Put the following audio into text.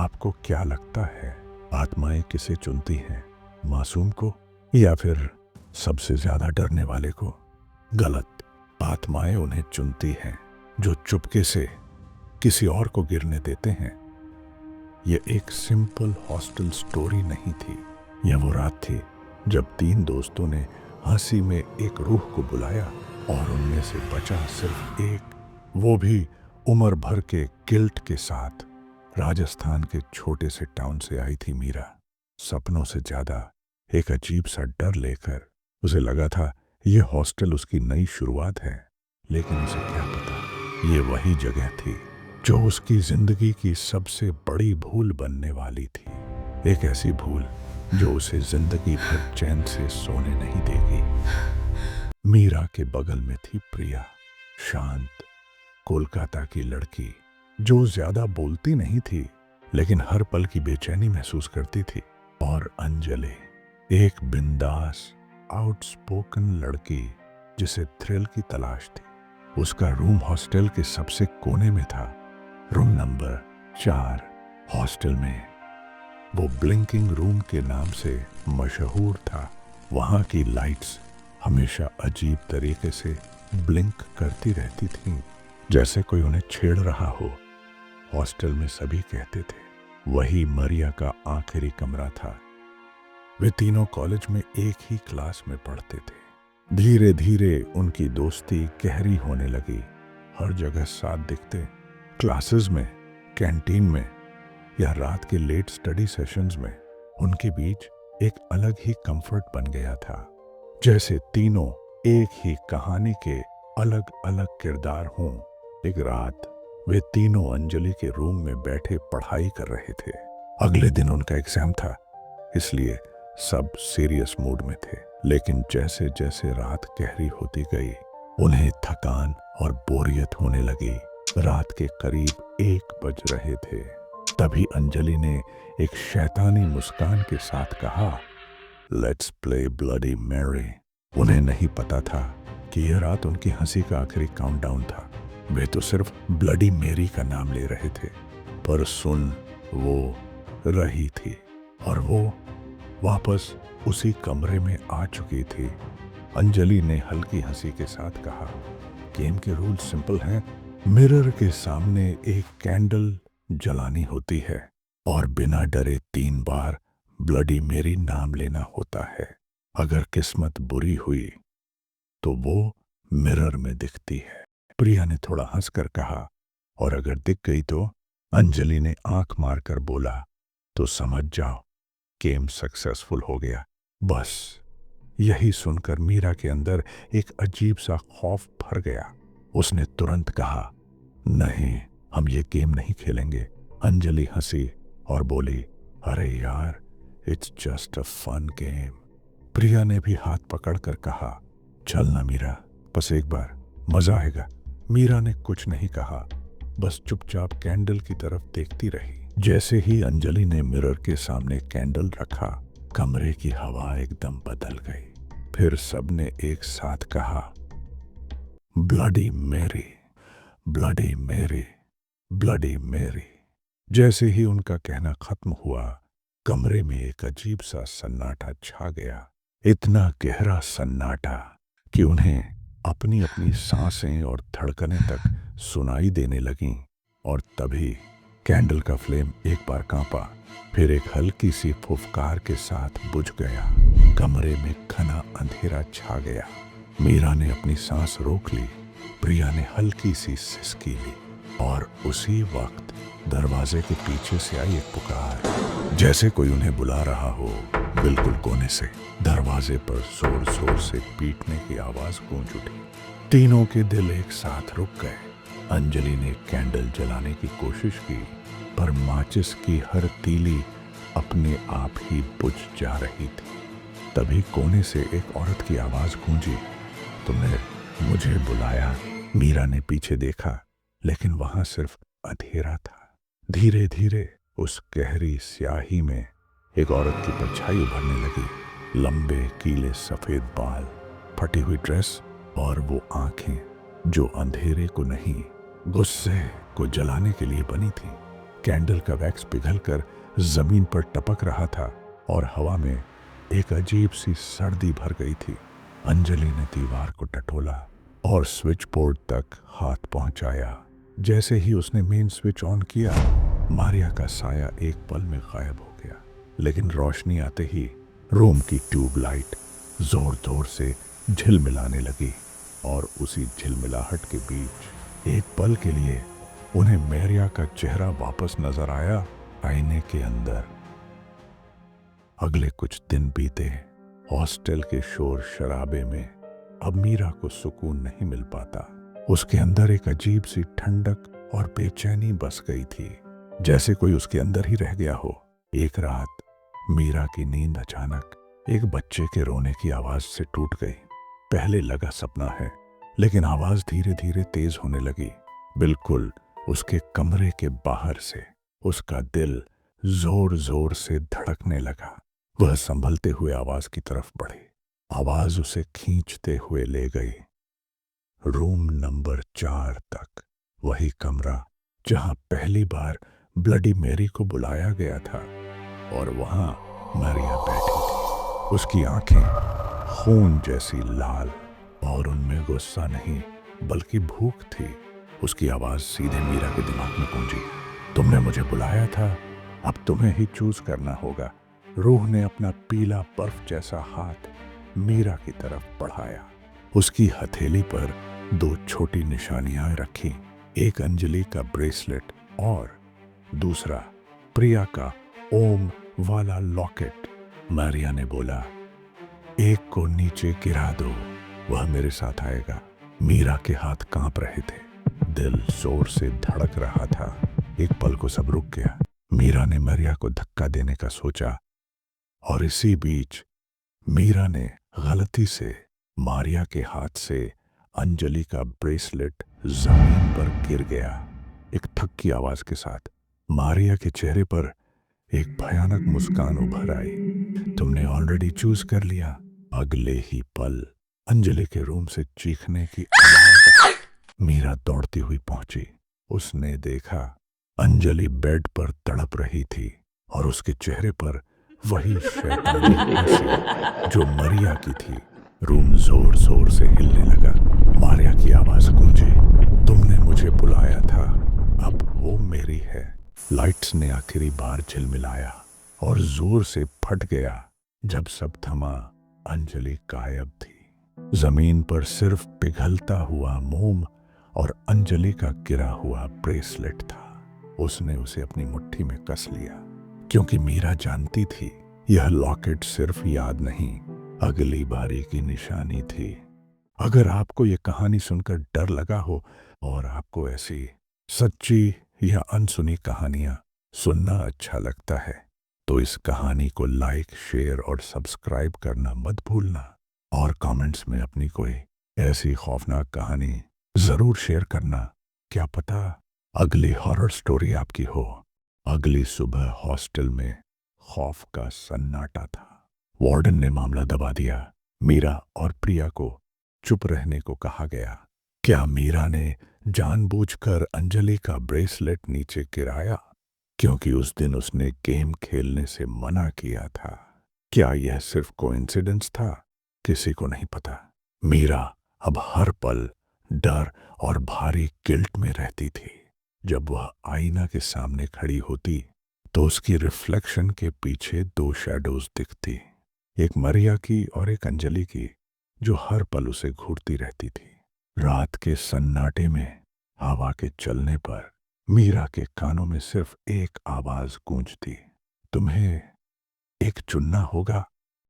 आपको क्या लगता है, आत्माएं किसे चुनती हैं, मासूम को या फिर सबसे ज्यादा डरने वाले को? गलत। आत्माएं उन्हें चुनती हैं जो चुपके से किसी और को गिरने देते हैं। यह एक सिंपल हॉस्टल स्टोरी नहीं थी। यह वो रात थी जब 3 दोस्तों ने हंसी में एक रूह को बुलाया और उनमें से बचा सिर्फ एक, वो भी उम्र भर के गिल्ट के साथ। राजस्थान के छोटे से टाउन से आई थी मीरा, सपनों से ज्यादा एक अजीब सा डर लेकर। उसे लगा था यह हॉस्टल उसकी नई शुरुआत है, लेकिन उसे क्या पता ये वही जगह थी जो उसकी जिंदगी की सबसे बड़ी भूल बनने वाली थी। एक ऐसी भूल जो उसे जिंदगी भर चैन से सोने नहीं देगी। मीरा के बगल में थी प्रिया, शांत कोलकाता की लड़की जो ज्यादा बोलती नहीं थी लेकिन हर पल की बेचैनी महसूस करती थी। और अंजलि, एक बिंदास आउटस्पोकन लड़की जिसे थ्रिल की तलाश थी। उसका रूम हॉस्टल के सबसे कोने में था, रूम नंबर 4। हॉस्टल में वो ब्लिंकिंग रूम के नाम से मशहूर था। वहां की लाइट्स हमेशा अजीब तरीके से ब्लिंक करती रहती थीं, जैसे कोई उन्हें छेड़ रहा हो। हॉस्टल में सभी कहते थे वही मरिया का आखिरी कमरा था। वे तीनों कॉलेज में एक ही क्लास में पढ़ते थे। धीरे धीरे उनकी दोस्ती गहरी होने लगी। हर जगह साथ दिखते, क्लासेस में, कैंटीन में या रात के लेट स्टडी सेशंस में। उनके बीच एक अलग ही कंफर्ट बन गया था, जैसे तीनों एक ही कहानी के अलग अलग किरदार हों। एक रात वे तीनों अंजलि के रूम में बैठे पढ़ाई कर रहे थे। अगले दिन उनका एग्जाम था, इसलिए सब सीरियस मूड में थे। लेकिन जैसे जैसे रात गहरी होती गई, उन्हें थकान और बोरियत होने लगी। रात के करीब 1 बज रहे थे। तभी अंजलि ने एक शैतानी मुस्कान के साथ कहा, लेट्स प्ले ब्लडी मैरी। उन्हें नहीं पता था कि यह रात उनकी हंसी का आखिरी काउंटडाउन था। वे तो सिर्फ ब्लडी मेरी का नाम ले रहे थे, पर सुन वो रही थी और वो वापस उसी कमरे में आ चुकी थी। अंजलि ने हल्की हंसी के साथ कहा, गेम के रूल सिंपल हैं। मिरर के सामने एक कैंडल जलानी होती है और बिना डरे 3 बार ब्लडी मेरी नाम लेना होता है। अगर किस्मत बुरी हुई तो वो मिरर में दिखती है। प्रिया ने थोड़ा हंसकर कहा, और अगर दिख गई तो? अंजलि ने आंख मारकर बोला, तो समझ जाओ गेम सक्सेसफुल हो गया। बस यही सुनकर मीरा के अंदर एक अजीब सा खौफ भर गया। उसने तुरंत कहा, नहीं, हम ये गेम नहीं खेलेंगे। अंजलि हंसी और बोली, अरे यार, it's just a fun game. Priya ने भी हाथ पकड़कर कहा, चल ना मीरा, बस एक बार, मजा आएगा। मीरा ने कुछ नहीं कहा, बस चुपचाप कैंडल की तरफ देखती रही। जैसे ही अंजलि ने मिरर के सामने कैंडल रखा, कमरे की हवा एकदम बदल गई। फिर सबने एक साथ कहा, ब्लडी मेरी, ब्लडी मेरी, ब्लडी मेरी। जैसे ही उनका कहना खत्म हुआ, कमरे में एक अजीब सा सन्नाटा छा गया। इतना गहरा सन्नाटा कि उन्हें अपनी अपनी सांसें और धड़कनें तक सुनाई देने लगीं। और तभी कैंडल का फ्लेम एक बार कांपा, फिर एक हल्की सी फुफकार के साथ बुझ गया। कमरे में घना अंधेरा छा गया। मीरा ने अपनी सांस रोक ली, प्रिया ने हल्की सी सिसकी ली, और उसी वक्त दरवाजे के पीछे से आई एक पुकार, जैसे कोई उन्हें बुला रहा हो। बिल्कुल कोने से दरवाजे पर जोर जोर से पीटने की आवाज गूंज उठी। तीनों के दिल एक साथ रुक गए। अंजलि ने कैंडल जलाने की कोशिश की, पर माचिस की हर तीली अपने आप ही बुझ जा रही थी। तभी कोने से एक औरत की आवाज गूंजी, तुमने मुझे बुलाया? मीरा ने पीछे देखा, लेकिन वहां सिर्फ अंधेरा था। धीरे धीरे उस गहरी स्याही में एक औरत की परछाई उभरने लगी। लंबे गीले सफेद बाल, फटी हुई ड्रेस और वो आंखें जो अंधेरे को नहीं, गुस्से को जलाने के लिए बनी थी। कैंडल का वैक्स पिघलकर जमीन पर टपक रहा था और हवा में एक अजीब सी सर्दी भर गई थी। अंजलि ने दीवार को टटोला और स्विच बोर्ड तक हाथ पहुंचाया। जैसे ही उसने मेन स्विच ऑन किया, मारिया का साया एक पल में गायब हो गया। लेकिन रोशनी आते ही रूम की ट्यूबलाइट जोर जोर से झिलमिलाने लगी और उसी झिलमिलाहट के बीच एक पल के लिए उन्हें मारिया का चेहरा वापस नजर आया आईने के अंदर। अगले कुछ दिन बीते। हॉस्टल के शोर शराबे में अब मीरा को सुकून नहीं मिल पाता। उसके अंदर एक अजीब सी ठंडक और बेचैनी बस गई थी, जैसे कोई उसके अंदर ही रह गया हो। एक रात मीरा की नींद अचानक एक बच्चे के रोने की आवाज से टूट गई। पहले लगा सपना है, लेकिन आवाज धीरे धीरे तेज होने लगी, बिल्कुल उसके कमरे के बाहर से। उसका दिल जोर जोर से धड़कने लगा। वह संभलते हुए आवाज की तरफ बढ़ी। आवाज उसे खींचते हुए ले गई रूम नंबर 4 तक, वही कमरा जहां पहली बार ब्लडी मैरी को बुलाया गया था। और वहां मारिया बैठी थी। उसकी आंखें खून जैसी लाल और उनमें गुस्सा नहीं बल्कि भूख थी। उसकी आवाज सीधे मीरा के दिमाग में गूंजी। तुमने मुझे बुलाया था, अब तुम्हें ही चूज करना होगा। रूह ने अपना पीला बर्फ जैसा हाथ मीरा की तरफ बढ़ाया। उसकी हथेली पर 2 छोटी निशानियां रखी, एक अंजलि का ब्रेसलेट और दूसरा प्रिया का ओम वाला लॉकेट। मारिया ने बोला, एक को नीचे गिरा दो, वह मेरे साथ आएगा। मीरा के हाथ कांप रहे थे, दिल जोर से धड़क रहा था। एक पल को सब रुक गया। मीरा ने मारिया को धक्का देने का सोचा और इसी बीच मीरा ने गलती से मारिया के हाथ से अंजलि का ब्रेसलेट जमीन पर गिर गया। एक थक की आवाज के साथ मारिया के चेहरे पर एक भयानक मुस्कान उभर आई। तुमने ऑलरेडी चूज कर लिया। अगले ही पल अंजलि के रूम से चीखने की आवाज आई। मीरा दौड़ती हुई पहुंची। उसने देखा अंजलि बेड पर तड़प रही थी और उसके चेहरे पर वही शैतानी हंसी जो मारिया की थी। रूम जोर जोर से हिलने लगा। मारिया की आवाज गूंजी, तुमने मुझे बुलाया था, अब वो मेरी है। लाइट्स ने आखिरी बार झिलमिलाया और जोर से फट गया। जब सब थमा, अंजलि गायब थी। जमीन पर सिर्फ पिघलता हुआ मोम और अंजलि का गिरा हुआ ब्रेसलेट था। उसने उसे अपनी मुट्ठी में कस लिया, क्योंकि मीरा जानती थी यह लॉकेट सिर्फ याद नहीं, अगली बारी की निशानी थी। अगर आपको यह कहानी सुनकर डर लगा हो और आपको ऐसी सच्ची या अनसुनी कहानियां सुनना अच्छा लगता है, तो इस कहानी को लाइक, शेयर और सब्सक्राइब करना मत भूलना। और कमेंट्स में अपनी कोई ऐसी खौफनाक कहानी जरूर शेयर करना। क्या पता अगली हॉरर स्टोरी आपकी हो। अगली सुबह हॉस्टल में खौफ का सन्नाटा था। वार्डन ने मामला दबा दिया। मीरा और प्रिया को चुप रहने को कहा गया। क्या मीरा ने जानबूझकर अंजलि का ब्रेसलेट नीचे गिराया क्योंकि उस दिन उसने गेम खेलने से मना किया था? क्या यह सिर्फ कोइंसिडेंस था? किसी को नहीं पता। मीरा अब हर पल डर और भारी गिल्ट में रहती थी। जब वह आईना के सामने खड़ी होती तो उसकी रिफ्लेक्शन के पीछे 2 शैडोज दिखती, एक मारिया की और एक अंजलि की, जो हर पल उसे घूरती रहती थी। रात के सन्नाटे में हवा के चलने पर मीरा के कानों में सिर्फ एक आवाज गूंजती, तुम्हें एक चुनना होगा।